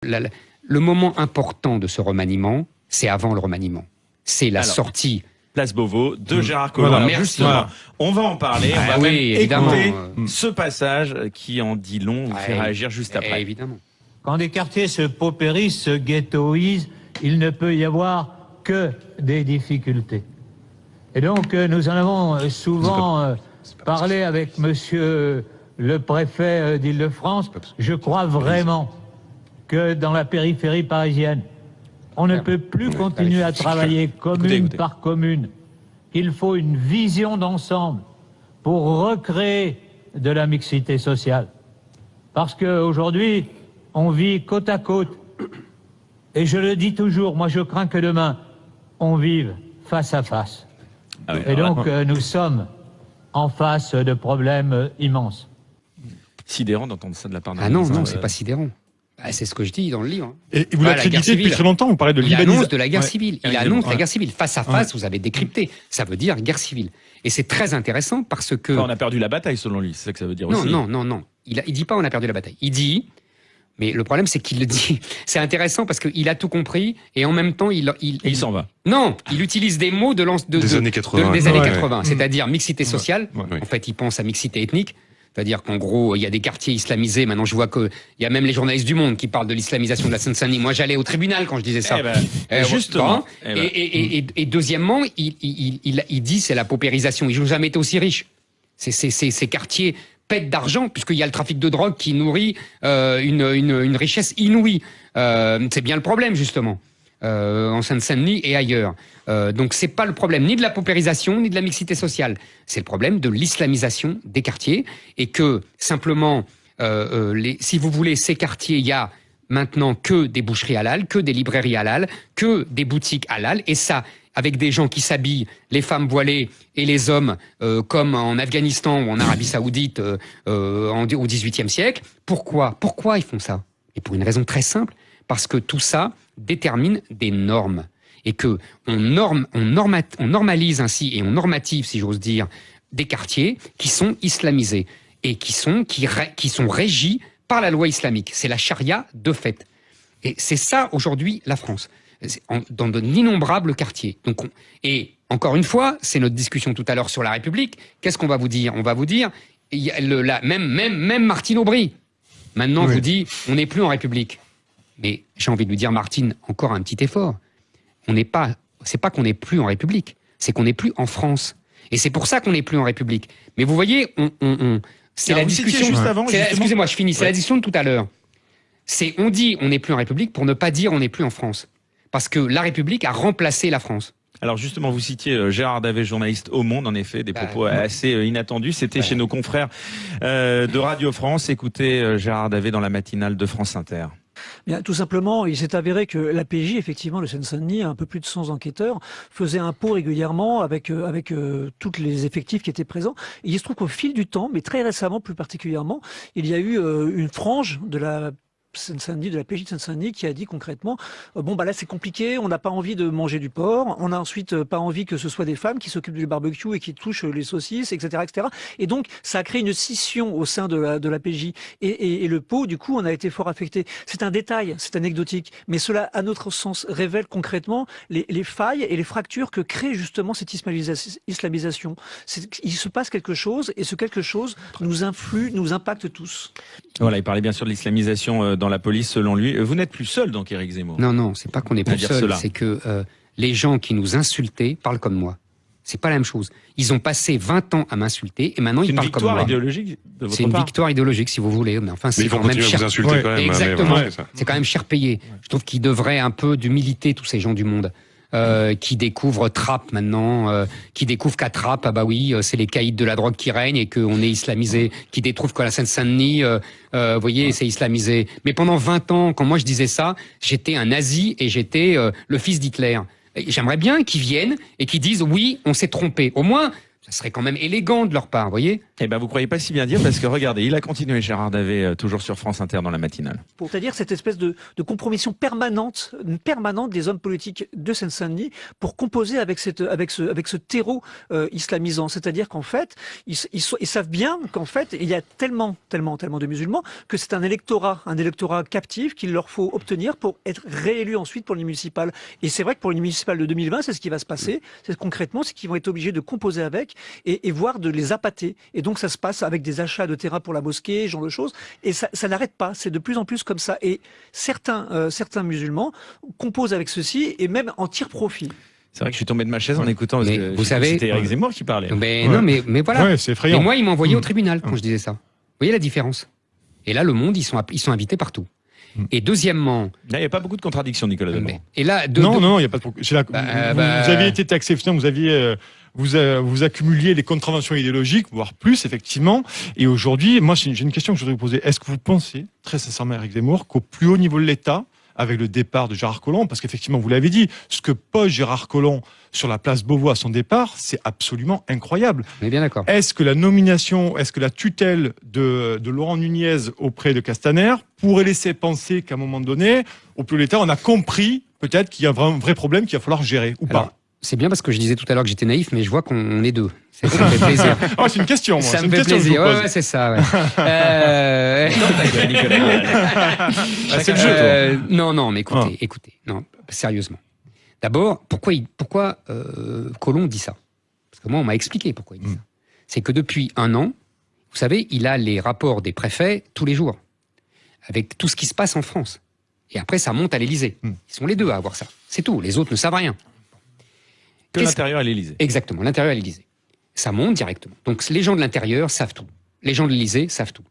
le moment important de ce remaniement, c'est avant le remaniement. C'est la sortie. Place Beauvau de Gérard Collomb. Voilà, justement, on va en parler. On va même écouter ce passage qui en dit long, vous fait réagir juste après. Évidemment. Quand des quartiers se paupérisent, se ghettoisent, il ne peut y avoir que des difficultés. Et donc, nous en avons souvent parlé avec monsieur le préfet d'Île-de-France. Je crois vraiment que dans la périphérie parisienne, on ne peut plus continuer à travailler commune par commune. Il faut une vision d'ensemble pour recréer de la mixité sociale. Parce qu'aujourd'hui, on vit côte à côte. Et je le dis toujours, moi je crains que demain, on vive face à face. Et donc, nous sommes en face de problèmes immenses. Sidérant d'entendre ça de la part d'un ministre. Non, c'est pas sidérant. C'est ce que je dis dans le livre. Et vous l'accréditez depuis très longtemps, vous parlez de l'Ibanais. Il annonce de la guerre civile. Il annonce la guerre civile. Face à face, vous avez décrypté. Ça veut dire guerre civile. Et c'est très intéressant parce que... Enfin, on a perdu la bataille, selon lui. C'est ça que ça veut dire aussi. Non. Il dit pas on a perdu la bataille. Il dit... Mais le problème, c'est qu'il le dit. C'est intéressant parce qu'il a tout compris et en même temps, il s'en va. Non, il utilise des mots des années 80. C'est-à-dire mixité sociale. En fait, il pense à mixité ethnique. C'est-à-dire qu'en gros, il y a des quartiers islamisés. Maintenant, je vois qu'il y a même les journalistes du Monde qui parlent de l'islamisation de la Seine-Saint-Denis. Moi, j'allais au tribunal quand je disais ça. Justement. Et deuxièmement, il dit c'est la paupérisation. Ils n'ont jamais été aussi riches. Ces quartiers pètent d'argent, puisqu'il y a le trafic de drogue qui nourrit une richesse inouïe. C'est bien le problème, justement, en Seine-Saint-Denis et ailleurs. Donc c'est pas le problème ni de la paupérisation, ni de la mixité sociale. C'est le problème de l'islamisation des quartiers, et que, simplement, si vous voulez, ces quartiers, il y a maintenant que des boucheries halal, que des librairies halal, que des boutiques halal, et ça... avec des gens qui s'habillent, les femmes voilées et les hommes, comme en Afghanistan ou en Arabie Saoudite au XVIIIe siècle. Pourquoi ils font ça? Et pour une raison très simple, parce que tout ça détermine des normes. Et que on normalise ainsi, et on normative, si j'ose dire, des quartiers qui sont islamisés et qui sont régis par la loi islamique. C'est la charia de fait. Et c'est ça, aujourd'hui, la France. Dans d'innombrables quartiers. Donc et encore une fois, c'est notre discussion tout à l'heure sur la République. Qu'est-ce qu'on va vous dire? On va vous dire, même Martine Aubry, maintenant vous dit, on n'est plus en République. Mais j'ai envie de lui dire, Martine, encore un petit effort. C'est pas qu'on n'est plus en République, c'est qu'on n'est plus en France. Et c'est pour ça qu'on n'est plus en République. Mais vous voyez, c'est la discussion... Juste avant, excusez-moi, je finis. C'est la discussion de tout à l'heure. On dit on n'est plus en République pour ne pas dire on n'est plus en France. Parce que la République a remplacé la France. Alors justement, vous citiez Gérard Davet, journaliste au Monde, en effet, des propos assez inattendus. C'était chez nos confrères de Radio France. Écoutez Gérard Davet dans la matinale de France Inter. Bien, tout simplement, il s'est avéré que la PJ, effectivement, le Seine-Saint-Denis, un peu plus de 100 enquêteurs, faisait un pot régulièrement avec tous les effectifs qui étaient présents. Et il se trouve qu'au fil du temps, mais très récemment plus particulièrement, il y a eu une frange de la Seine-Saint-Denis, de la PJ de Seine-Saint-Denis, qui a dit concrètement bon bah là c'est compliqué, on n'a pas envie de manger du porc, on a ensuite pas envie que ce soit des femmes qui s'occupent du barbecue et qui touchent les saucisses, etc., etc. Et donc ça a créé une scission au sein de la PJ et le pot, du coup, on a été fort affecté. C'est un détail, c'est anecdotique, mais cela, à notre sens, révèle concrètement les failles et les fractures que crée justement cette islamisation. Il se passe quelque chose et ce quelque chose nous influe, nous impacte tous. Voilà, il parlait bien sûr de l'islamisation dans la police, selon lui. Vous n'êtes plus seul, donc, Éric Zemmour. Non, c'est pas qu'on est plus seul, c'est que les gens qui nous insultaient parlent comme moi. C'est pas la même chose. Ils ont passé 20 ans à m'insulter et maintenant ils parlent comme moi. C'est une victoire idéologique de votre part. C'est une victoire idéologique, si vous voulez. Mais enfin, c'est quand même cher. Insulter quand même. Exactement. C'est quand même cher payé. Je trouve qu'ils devraient un peu d'humilité, tous ces gens du monde. Qui découvrent Trappes maintenant, qui découvrent qu'à Trappes, ah bah oui, c'est les caïds de la drogue qui règnent et qu'on est islamisé, qui découvrent qu'à la Seine-Saint-Denis, vous voyez, c'est islamisé. Mais pendant 20 ans, quand moi je disais ça, j'étais un nazi et j'étais le fils d'Hitler. J'aimerais bien qu'ils viennent et qu'ils disent oui, on s'est trompé. Au moins, Ça serait quand même élégant de leur part, vous voyez. Eh ben, vous croyez pas si bien dire, parce que regardez, il a continué, Gérard Davet, toujours sur France Inter dans la matinale. C'est-à-dire cette espèce de compromission permanente des hommes politiques de Seine-Saint-Denis pour composer avec ce terreau islamisant. C'est-à-dire qu'en fait, ils savent bien qu'en fait, il y a tellement de musulmans que c'est un électorat captif qu'il leur faut obtenir pour être réélus ensuite pour les municipales. Et c'est vrai que pour les municipales de 2020, c'est ce qui va se passer. Concrètement, c'est qu'ils vont être obligés de composer avec et voire de les appâter. Et donc ça se passe avec des achats de terrain pour la mosquée, ce genre de choses. Et ça n'arrête pas. C'est de plus en plus comme ça. Et certains musulmans composent avec ceci et même en tirent profit. C'est vrai que je suis tombé de ma chaise en écoutant. Mais vous savez, c'était Éric Zemmour qui parlait. Non, mais voilà. Ouais, c'est effrayant. Et moi, ils m'envoyaient au tribunal quand je disais ça. Vous voyez la différence? Et là, Le Monde, ils sont invités partout. Et deuxièmement, là, il n'y a pas beaucoup de contradictions, Nicolas Demorand. Et là, non, il n'y a pas de. Vous aviez été taxé, vous aviez. Vous accumuliez les contraventions idéologiques, voire plus, effectivement. Et aujourd'hui, moi, j'ai une question que je voudrais vous poser. Est-ce que vous pensez, très sincèrement, Éric Zemmour, qu'au plus haut niveau de l'État, avec le départ de Gérard Collomb, parce qu'effectivement, vous l'avez dit, ce que pose Gérard Collomb sur la place Beauvau à son départ, c'est absolument incroyable. On est bien d'accord. Est-ce que la tutelle de Laurent Nunez auprès de Castaner pourrait laisser penser qu'à un moment donné, au plus haut de l'État, on a compris peut-être qu'il y a un vrai problème qu'il va falloir gérer, ou pas? C'est bien parce que je disais tout à l'heure que j'étais naïf, mais je vois qu'on est deux. Ça me fait plaisir. Oh, c'est une question, moi. Ça me fait plaisir. Ouais, c'est ça. Ouais. C'est le jeu, toi. Non, mais écoutez. Non, sérieusement. D'abord, pourquoi Collomb dit ça? Parce que moi, on m'a expliqué pourquoi il dit ça. C'est que depuis 1 an, vous savez, il a les rapports des préfets tous les jours, avec tout ce qui se passe en France. Et après, ça monte à l'Élysée. Ils sont les deux à avoir ça. C'est tout. Les autres ne savent rien. Que l'intérieur à l'Élysée. Exactement, l'intérieur à l'Élysée. Ça monte directement. Donc les gens de l'intérieur savent tout. Les gens de l'Élysée savent tout.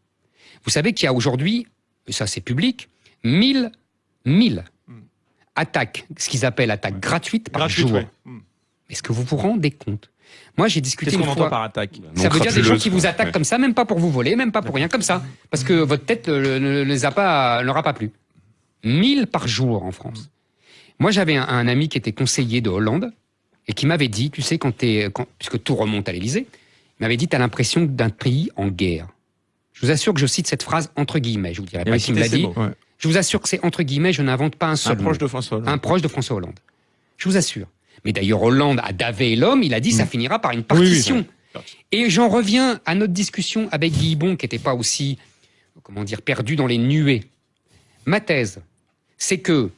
Vous savez qu'il y a aujourd'hui, et ça c'est public, 1000 attaques, ce qu'ils appellent attaques gratuites par jour. Ouais. Est-ce que vous vous rendez compte? Moi j'ai discuté une fois... entend par attaque? Ça veut dire des gens qui vous attaquent comme ça, même pas pour vous voler, même pas pour rien, comme ça. Parce que votre tête ne l'aura pas plu. 1000 par jour en France. Moi j'avais un ami qui était conseiller de Hollande, et qui m'avait dit, tu sais, puisque tout remonte à l'Élysée, il m'avait dit, t'as l'impression d'un pays en guerre. Je vous assure que je cite cette phrase entre guillemets, je vous dirai pas qui me l'a dit. Ouais. Je vous assure que c'est entre guillemets, je n'invente pas un seul mot. Proche de François Hollande. Un proche de François Hollande. Je vous assure. Mais d'ailleurs, Hollande a Davet et l'homme, il a dit, ça finira par une partition. Oui. Et j'en reviens à notre discussion avec Guy Bon, qui n'était pas aussi, perdu dans les nuées. Ma thèse, c'est que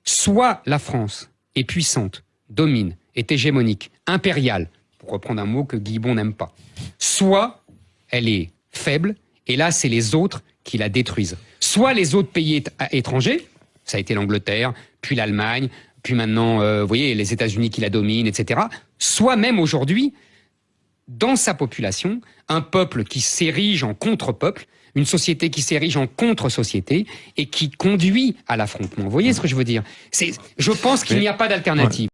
soit la France est puissante, domine, est hégémonique, impériale, pour reprendre un mot que Guy Bon n'aime pas. Soit elle est faible, et là, c'est les autres qui la détruisent. Soit les autres pays étrangers, ça a été l'Angleterre, puis l'Allemagne, puis maintenant, vous voyez, les États-Unis qui la dominent, etc. Soit même aujourd'hui, dans sa population, un peuple qui s'érige en contre-peuple, une société qui s'érige en contre-société et qui conduit à l'affrontement. Vous voyez ce que je veux dire? Je pense qu'il n'y a pas d'alternative.